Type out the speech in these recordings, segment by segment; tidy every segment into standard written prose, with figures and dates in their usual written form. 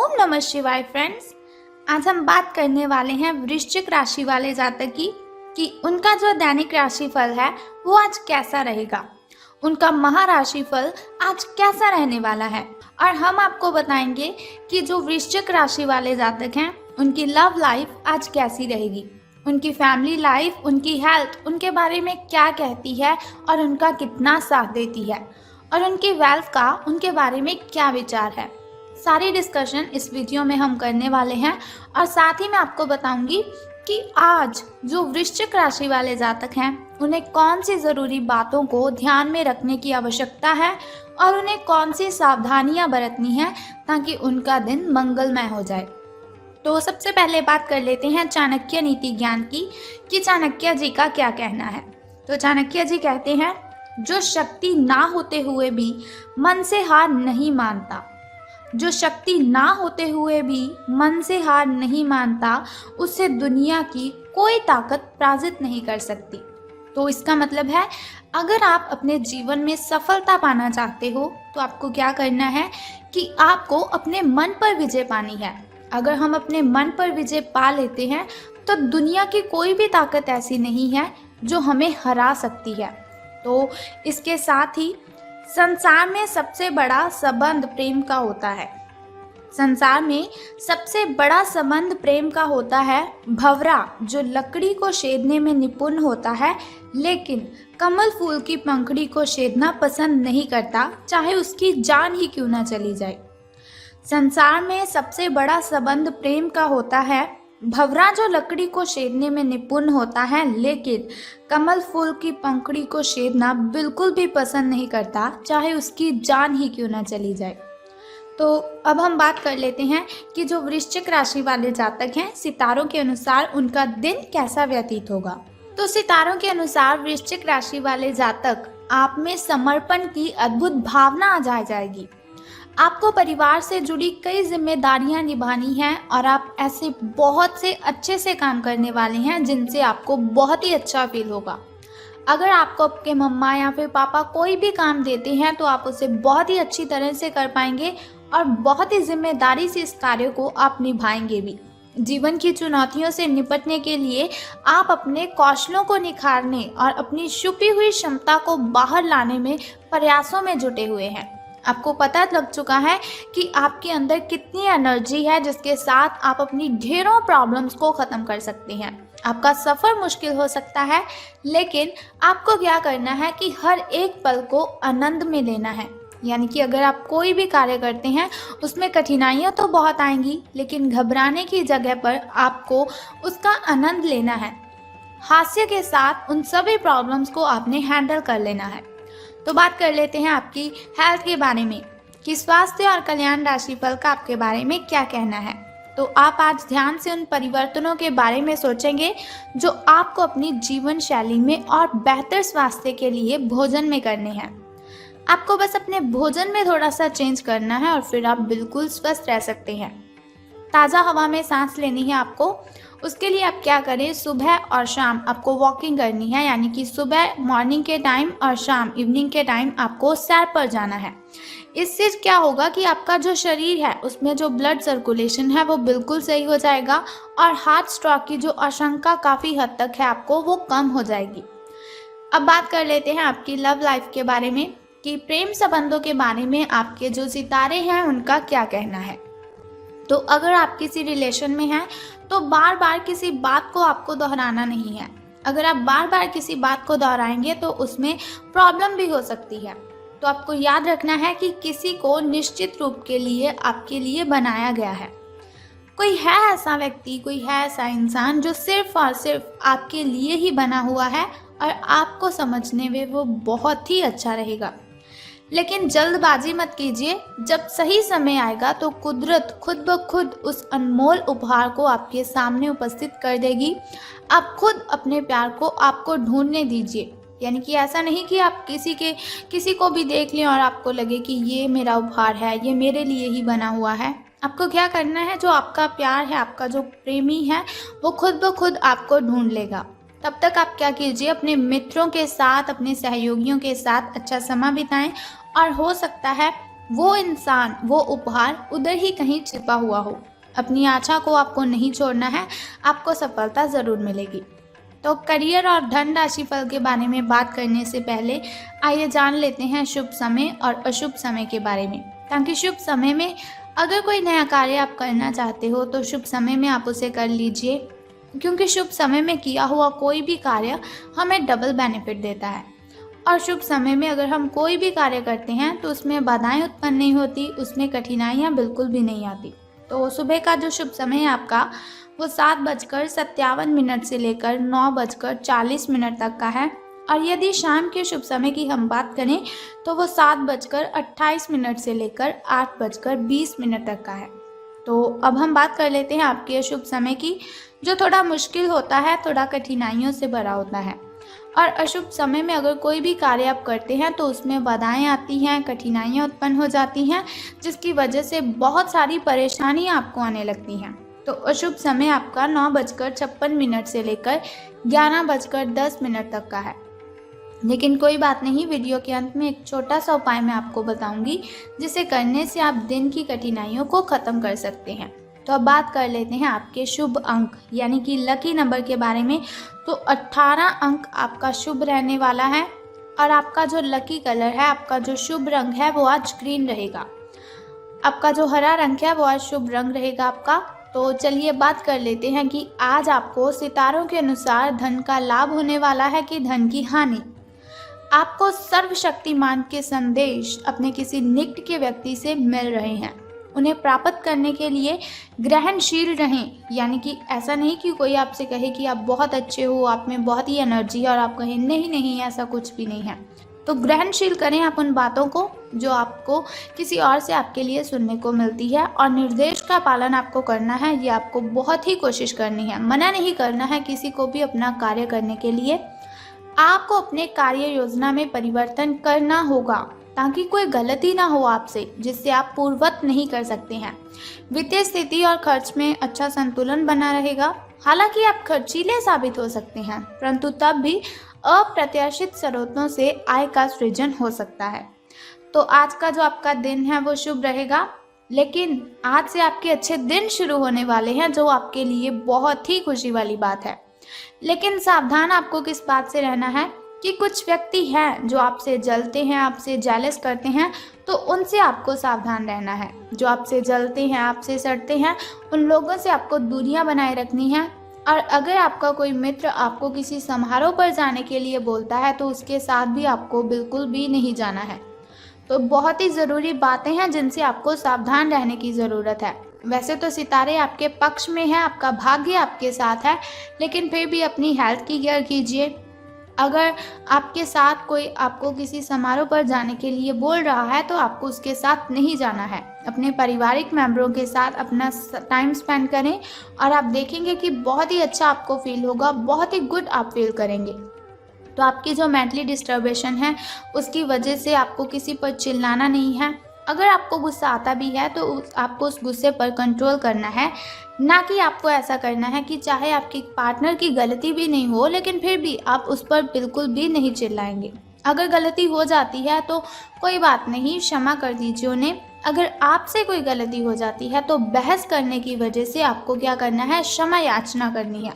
ओम नमः शिवाय फ्रेंड्स। आज हम बात करने वाले हैं वृश्चिक राशि वाले जातक की कि उनका जो दैनिक राशिफल है वो आज कैसा रहेगा, उनका महाराशिफल आज कैसा रहने वाला है। और हम आपको बताएंगे कि जो वृश्चिक राशि वाले जातक हैं उनकी लव लाइफ आज कैसी रहेगी, उनकी फैमिली लाइफ, उनकी हेल्थ उनके बारे में क्या कहती है और उनका कितना साथ देती है, और उनकी वेल्थ का उनके बारे में क्या विचार है। सारी डिस्कशन इस वीडियो में हम करने वाले हैं। और साथ ही मैं आपको बताऊंगी कि आज जो वृश्चिक राशि वाले जातक हैं उन्हें कौन सी ज़रूरी बातों को ध्यान में रखने की आवश्यकता है और उन्हें कौन सी सावधानियां बरतनी है ताकि उनका दिन मंगलमय हो जाए। तो सबसे पहले बात कर लेते हैं चाणक्य नीति ज्ञान की कि चाणक्य जी का क्या कहना है। तो चाणक्य जी कहते हैं, जो शक्ति ना होते हुए भी मन से हार नहीं मानता, जो शक्ति ना होते हुए भी मन से हार नहीं मानता, उससे दुनिया की कोई ताकत पराजित नहीं कर सकती। तो इसका मतलब है, अगर आप अपने जीवन में सफलता पाना चाहते हो तो आपको क्या करना है कि आपको अपने मन पर विजय पानी है। अगर हम अपने मन पर विजय पा लेते हैं तो दुनिया की कोई भी ताकत ऐसी नहीं है जो हमें हरा सकती है। तो इसके साथ ही संसार में सबसे बड़ा संबंध प्रेम का होता है। संसार में सबसे बड़ा संबंध प्रेम का होता है। भंवरा जो लकड़ी को छेदने में निपुण होता है लेकिन कमल फूल की पंखुड़ी को छेदना पसंद नहीं करता, चाहे उसकी जान ही क्यों ना चली जाए। संसार में सबसे बड़ा संबंध प्रेम का होता है। भंवरा जो लकड़ी को छेदने में निपुण होता है लेकिन कमल फूल की पंखुड़ी को छेदना बिल्कुल भी पसंद नहीं करता, चाहे उसकी जान ही क्यों ना चली जाए। तो अब हम बात कर लेते हैं कि जो वृश्चिक राशि वाले जातक हैं, सितारों के अनुसार उनका दिन कैसा व्यतीत होगा। तो सितारों के अनुसार वृश्चिक राशि वाले जातक, आप में समर्पण की अद्भुत भावना आ जाएगी। आपको परिवार से जुड़ी कई जिम्मेदारियां निभानी हैं और आप ऐसे बहुत से अच्छे से काम करने वाले हैं जिनसे आपको बहुत ही अच्छा फील होगा। अगर आपको आपके मम्मा या फिर पापा कोई भी काम देते हैं तो आप उसे बहुत ही अच्छी तरह से कर पाएंगे और बहुत ही जिम्मेदारी से इस कार्य को आप निभाएंगे भी। जीवन की चुनौतियों से निपटने के लिए आप अपने कौशलों को निखारने और अपनी छुपी हुई क्षमता को बाहर लाने में प्रयासों में जुटे हुए हैं। आपको पता लग चुका है कि आपके अंदर कितनी एनर्जी है जिसके साथ आप अपनी ढेरों प्रॉब्लम्स को ख़त्म कर सकते हैं। आपका सफ़र मुश्किल हो सकता है लेकिन आपको क्या करना है कि हर एक पल को आनंद में लेना है। यानी कि अगर आप कोई भी कार्य करते हैं उसमें कठिनाइयाँ तो बहुत आएंगी लेकिन घबराने की जगह पर आपको उसका आनंद लेना है। हास्य के साथ उन सभी प्रॉब्लम्स को आपने हैंडल कर लेना है। तो बात कर लेते हैं आपकी हेल्थ के बारे में कि स्वास्थ्य और कल्याण राशिफल का आपके बारे में क्या कहना है। तो आप आज ध्यान से उन परिवर्तनों के बारे में सोचेंगे जो आपको अपनी जीवन शैली में और बेहतर स्वास्थ्य के लिए भोजन में करने हैं। आपको बस अपने भोजन में थोड़ा सा चेंज करना है और फिर आप बिल्कुल स्वस्थ रह सकते हैं। ताज़ा हवा में सांस लेनी है आपको। उसके लिए आप क्या करें, सुबह और शाम आपको वॉकिंग करनी है। यानी कि सुबह मॉर्निंग के टाइम और शाम इवनिंग के टाइम आपको सैर पर जाना है। इससे क्या होगा कि आपका जो शरीर है उसमें जो ब्लड सर्कुलेशन है वो बिल्कुल सही हो जाएगा और हार्ट स्ट्रोक की जो आशंका काफ़ी हद तक है आपको वो कम हो जाएगी। अब बात कर लेते हैं आपकी लव लाइफ के बारे में कि प्रेम संबंधों के बारे में आपके जो सितारे हैं उनका क्या कहना है। तो अगर आप किसी रिलेशन में हैं तो बार बार किसी बात को आपको दोहराना नहीं है। अगर आप बार बार किसी बात को दोहराएंगे तो उसमें प्रॉब्लम भी हो सकती है। तो आपको याद रखना है कि किसी को निश्चित रूप के लिए आपके लिए बनाया गया है। कोई है ऐसा व्यक्ति, कोई है ऐसा इंसान जो सिर्फ और सिर्फ आपके लिए ही बना हुआ है और आपको समझने में वो बहुत ही अच्छा रहेगा। लेकिन जल्दबाजी मत कीजिए। जब सही समय आएगा तो कुदरत खुद ब खुद उस अनमोल उपहार को आपके सामने उपस्थित कर देगी। आप खुद अपने प्यार को आपको ढूंढने दीजिए। यानी कि ऐसा नहीं कि आप किसी को भी देख लें और आपको लगे कि ये मेरा उपहार है, ये मेरे लिए ही बना हुआ है। आपको क्या करना है, जो आपका प्यार है, आपका जो प्रेमी है वो खुद ब खुद आपको ढूंढ लेगा। तब तक आप क्या कीजिए, अपने मित्रों के साथ, अपने सहयोगियों के साथ अच्छा समय बिताएं और हो सकता है वो इंसान, वो उपहार उधर ही कहीं छिपा हुआ हो। अपनी आशा को आपको नहीं छोड़ना है, आपको सफलता ज़रूर मिलेगी। तो करियर और धन राशि फल के बारे में बात करने से पहले आइए जान लेते हैं शुभ समय और अशुभ समय के बारे में, ताकि शुभ समय में अगर कोई नया कार्य आप करना चाहते हो तो शुभ समय में आप उसे कर लीजिए, क्योंकि शुभ समय में किया हुआ कोई भी कार्य हमें डबल बेनिफिट देता है। और शुभ समय में अगर हम कोई भी कार्य करते हैं तो उसमें बाधाएं उत्पन्न नहीं होती, उसमें कठिनाइयाँ बिल्कुल भी नहीं आती। तो सुबह का जो शुभ समय है आपका, वो 7:57 से लेकर 9:40 तक का है। और यदि शाम के शुभ समय की हम बात करें तो वो 7:28 से लेकर 8:20 तक का है। तो अब हम बात कर लेते हैं आपके शुभ समय की, जो थोड़ा मुश्किल होता है, थोड़ा कठिनाइयों से भरा होता है। और अशुभ समय में अगर कोई भी कार्य आप करते हैं तो उसमें बाधाएं आती हैं, कठिनाइयाँ उत्पन्न हो जाती हैं, जिसकी वजह से बहुत सारी परेशानियाँ आपको आने लगती हैं। तो अशुभ समय आपका 9:56 से लेकर 11:10 तक का है। लेकिन कोई बात नहीं, वीडियो के अंत में एक छोटा सा उपाय मैं आपको बताऊंगी, जिसे करने से आप दिन की कठिनाइयों को ख़त्म कर सकते हैं। तो अब बात कर लेते हैं आपके शुभ अंक यानी कि लकी नंबर के बारे में। तो 18 अंक आपका शुभ रहने वाला है। और आपका जो लकी कलर है, आपका जो शुभ रंग है, वो आज ग्रीन रहेगा। आपका जो हरा रंग है वो आज शुभ रंग रहेगा आपका। तो चलिए बात कर लेते हैं कि आज आपको सितारों के अनुसार धन का लाभ होने वाला है कि धन की हानि। आपको सर्वशक्तिमान के संदेश अपने किसी निकट के व्यक्ति से मिल रहे हैं। उन्हें प्राप्त करने के लिए ग्रहणशील रहें, यानी कि ऐसा नहीं कि कोई आपसे कहे कि आप बहुत अच्छे हो, आप में बहुत ही एनर्जी है और आप कहें नहीं नहीं ऐसा कुछ भी नहीं है। तो ग्रहणशील करें आप उन बातों को जो आपको किसी और से आपके लिए सुनने को मिलती है, और निर्देश का पालन आपको करना है। ये आपको बहुत ही कोशिश करनी है, मना नहीं करना है किसी को भी अपना कार्य करने के लिए। आपको अपने कार्य योजना में परिवर्तन करना होगा ताकि कोई गलती ना हो आपसे, जिससे आप पूर्ववत नहीं कर सकते हैं। वित्तीय स्थिति और खर्च में अच्छा संतुलन बना रहेगा। हालांकि आप खर्चीले साबित हो सकते हैं, परंतु तब भी अप्रत्याशित स्रोतों से आय का सृजन हो सकता है। तो आज का जो आपका दिन है वो शुभ रहेगा, लेकिन आज से आपके अच्छे दिन शुरू होने वाले हैं, जो आपके लिए बहुत ही खुशी वाली बात है। लेकिन सावधान आपको किस बात से रहना है कि कुछ व्यक्ति हैं जो आपसे जलते हैं, आपसे जेलस करते हैं, तो उनसे आपको सावधान रहना है। जो आपसे जलते हैं, आपसे सड़ते हैं, उन लोगों से आपको दूरियां बनाए रखनी है। और अगर आपका कोई मित्र आपको किसी समारोह पर जाने के लिए बोलता है तो उसके साथ भी आपको बिल्कुल भी नहीं जाना है। तो बहुत ही ज़रूरी बातें हैं जिनसे आपको सावधान रहने की ज़रूरत है। वैसे तो सितारे आपके पक्ष में हैं, आपका भाग्य आपके साथ है, लेकिन फिर भी अपनी हेल्थ की केयर कीजिए। अगर आपके साथ कोई आपको किसी समारोह पर जाने के लिए बोल रहा है तो आपको उसके साथ नहीं जाना है। अपने पारिवारिक मेंबरों के साथ अपना टाइम स्पेंड करें और आप देखेंगे कि बहुत ही अच्छा आपको फील होगा, बहुत ही गुड आप फील करेंगे। तो आपकी जो मेंटली डिस्टर्बेशन है उसकी वजह से आपको किसी पर चिल्लाना नहीं है। अगर आपको गुस्सा आता भी है तो आपको उस गुस्से पर कंट्रोल करना है, ना कि आपको ऐसा करना है कि चाहे आपकी पार्टनर की गलती भी नहीं हो लेकिन फिर भी आप उस पर बिल्कुल भी नहीं चिल्लाएंगे। अगर गलती हो जाती है तो कोई बात नहीं, क्षमा कर दीजिए उन्हें। अगर आपसे कोई गलती हो जाती है तो बहस करने की वजह से आपको क्या करना है, क्षमा याचना करनी है।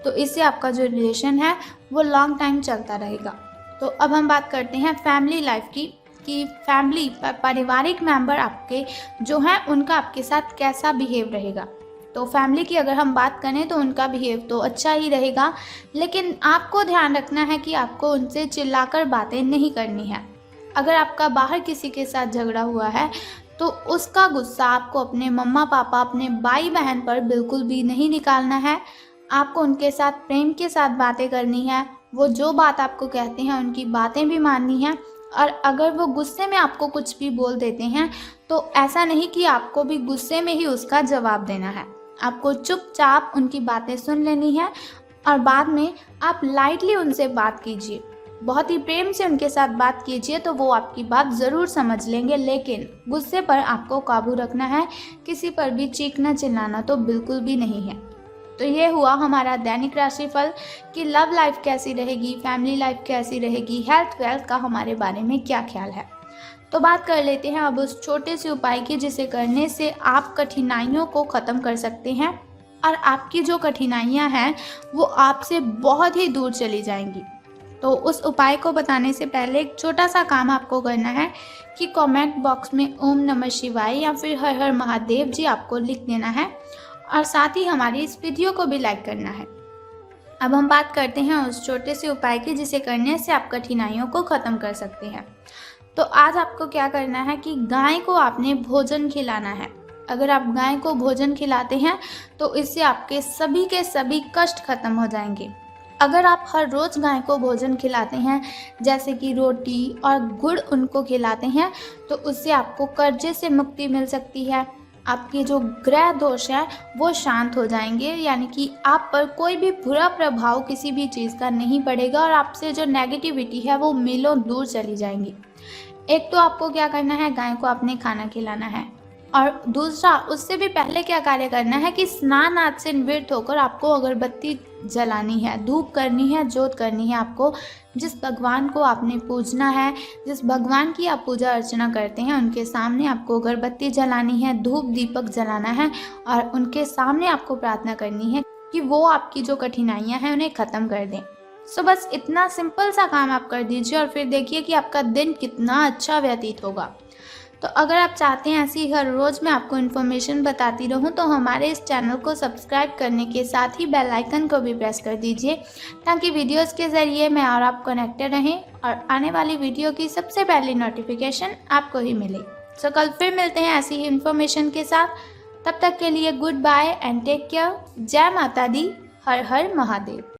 तो इससे आपका जो रिलेशन है वो लॉन्ग टाइम चलता रहेगा। तो अब हम बात करते हैं फैमिली लाइफ की, कि फैमिली पारिवारिक मेंबर आपके जो हैं उनका आपके साथ कैसा बिहेव रहेगा। तो फैमिली की अगर हम बात करें तो उनका बिहेव तो अच्छा ही रहेगा, लेकिन आपको ध्यान रखना है कि आपको उनसे चिल्लाकर बातें नहीं करनी है। अगर आपका बाहर किसी के साथ झगड़ा हुआ है तो उसका गुस्सा आपको अपने मम्मा पापा, अपने भाई बहन पर बिल्कुल भी नहीं निकालना है। आपको उनके साथ प्रेम के साथ बातें करनी है। वो जो बात आपको कहते हैं उनकी बातें भी माननी है। और अगर वो गुस्से में आपको कुछ भी बोल देते हैं तो ऐसा नहीं कि आपको भी गुस्से में ही उसका जवाब देना है। आपको चुपचाप उनकी बातें सुन लेनी है और बाद में आप लाइटली उनसे बात कीजिए, बहुत ही प्रेम से उनके साथ बात कीजिए, तो वो आपकी बात ज़रूर समझ लेंगे। लेकिन गुस्से पर आपको काबू रखना है, किसी पर भी चीखना चिल्लाना तो बिल्कुल भी नहीं है। तो ये हुआ हमारा दैनिक राशिफल कि लव लाइफ कैसी रहेगी, फैमिली लाइफ कैसी रहेगी, हेल्थ वेल्थ का हमारे बारे में क्या ख्याल है। तो बात कर लेते हैं अब उस छोटे से उपाय की जिसे करने से आप कठिनाइयों को ख़त्म कर सकते हैं और आपकी जो कठिनाइयां हैं वो आपसे बहुत ही दूर चली जाएंगी। तो उस उपाय को बताने से पहले एक छोटा सा काम आपको करना है कि कमेंट बॉक्स में ओम नमः शिवाय या फिर हर हर महादेव जी आपको लिख देना है और साथ ही हमारी इस वीडियो को भी लाइक करना है। अब हम बात करते हैं उस छोटे से उपाय की जिसे करने से आप कठिनाइयों को ख़त्म कर सकते हैं। तो आज आपको क्या करना है कि गाय को आपने भोजन खिलाना है। अगर आप गाय को भोजन खिलाते हैं तो इससे आपके सभी के सभी कष्ट खत्म हो जाएंगे। अगर आप हर रोज़ गाय को भोजन खिलाते हैं जैसे कि रोटी और गुड़ उनको खिलाते हैं तो उससे आपको कर्जे से मुक्ति मिल सकती है। आपके जो ग्रह दोष हैं वो शांत हो जाएंगे, यानी कि आप पर कोई भी बुरा प्रभाव किसी भी चीज़ का नहीं पड़ेगा और आपसे जो नेगेटिविटी है वो मीलों दूर चली जाएंगी। एक तो आपको क्या करना है, गाय को आपने खाना खिलाना है और दूसरा उससे भी पहले क्या कार्य करना है कि स्नान आदि से निवृत्त होकर आपको अगरबत्ती जलानी है, धूप करनी है, जोत करनी है। आपको जिस भगवान को आपने पूजना है, जिस भगवान की आप पूजा अर्चना करते हैं उनके सामने आपको अगरबत्ती जलानी है, धूप दीपक जलाना है और उनके सामने आपको प्रार्थना करनी है कि वो आपकी जो कठिनाइयाँ हैं उन्हें ख़त्म कर दें। सो बस इतना सिंपल सा काम आप कर दीजिए और फिर देखिए कि आपका दिन कितना अच्छा व्यतीत होगा। तो अगर आप चाहते हैं ऐसी हर रोज़ मैं आपको इन्फॉर्मेशन बताती रहूं तो हमारे इस चैनल को सब्सक्राइब करने के साथ ही बेल आइकन को भी प्रेस कर दीजिए ताकि वीडियोस के ज़रिए मैं और आप कनेक्टेड रहें और आने वाली वीडियो की सबसे पहली नोटिफिकेशन आपको ही मिले। सो कल फिर मिलते हैं ऐसी ही इन्फॉर्मेशन के साथ। तब तक के लिए good bye and take care. जय माता दी, हर हर महादेव।